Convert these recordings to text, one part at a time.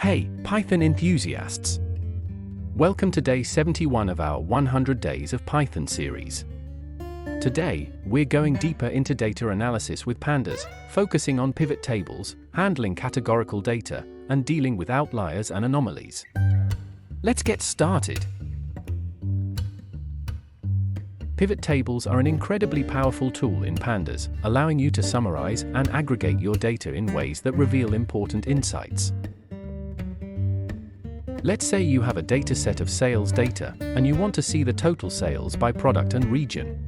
Hey, Python enthusiasts! Welcome to day 71 of our 100 Days of Python series. Today, we're going deeper into data analysis with Pandas, focusing on pivot tables, handling categorical data, and dealing with outliers and anomalies. Let's get started. Pivot tables are an incredibly powerful tool in Pandas, allowing you to summarize and aggregate your data in ways that reveal important insights. Let's say you have a data set of sales data, and you want to see the total sales by product and region.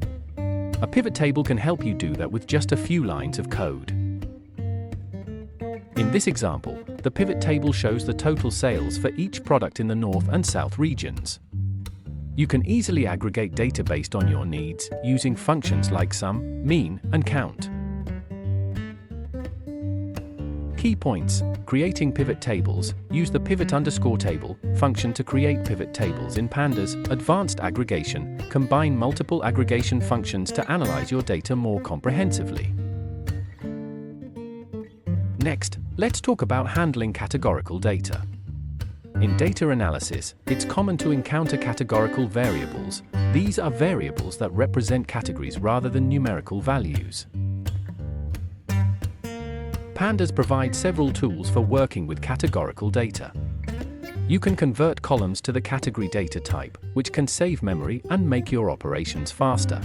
A pivot table can help you do that with just a few lines of code. In this example, the pivot table shows the total sales for each product in the North and South regions. You can easily aggregate data based on your needs, using functions like sum, mean, and count. Key points: creating pivot tables. Use the pivot_table function to create pivot tables in Pandas. Advanced aggregation. Combine multiple aggregation functions to analyze your data more comprehensively. Next, let's talk about handling categorical data. In data analysis, it's common to encounter categorical variables. These are variables that represent categories rather than numerical values. Pandas provides several tools for working with categorical data. You can convert columns to the category data type, which can save memory and make your operations faster.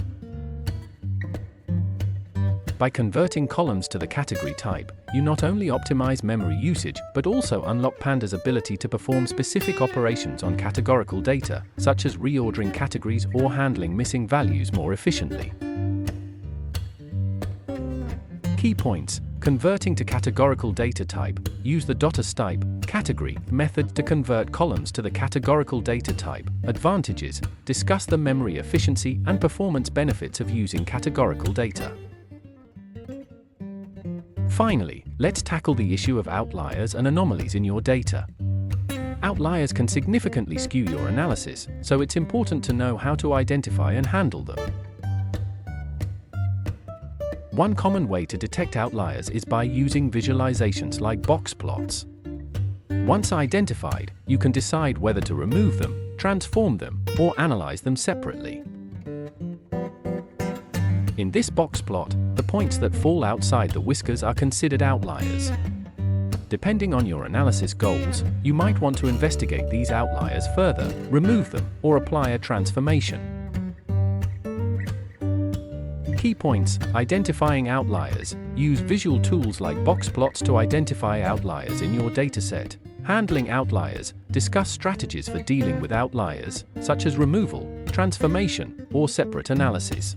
By converting columns to the category type, you not only optimize memory usage, but also unlock Pandas' ability to perform specific operations on categorical data, such as reordering categories or handling missing values more efficiently. Key points: converting to categorical data type. Use the .type category method to convert columns to the categorical data type. Advantages: discuss the memory efficiency and performance benefits of using categorical data. Finally, let's tackle the issue of outliers and anomalies in your data. Outliers can significantly skew your analysis, so it's important to know how to identify and handle them. One common way to detect outliers is by using visualizations like box plots. Once identified, you can decide whether to remove them, transform them, or analyze them separately. In this box plot, the points that fall outside the whiskers are considered outliers. Depending on your analysis goals, you might want to investigate these outliers further, remove them, or apply a transformation. Key points: identifying outliers. Use visual tools like box plots to identify outliers in your dataset. Handling outliers. Discuss strategies for dealing with outliers, such as removal, transformation, or separate analysis.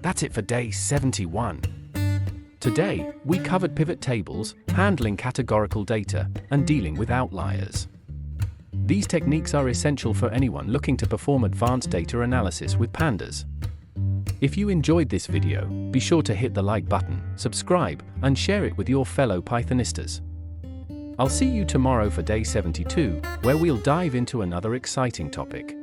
That's it for day 71. Today, we covered pivot tables, handling categorical data, and dealing with outliers. These techniques are essential for anyone looking to perform advanced data analysis with Pandas. If you enjoyed this video, be sure to hit the like button, subscribe, and share it with your fellow Pythonistas. I'll see you tomorrow for day 72, where we'll dive into another exciting topic.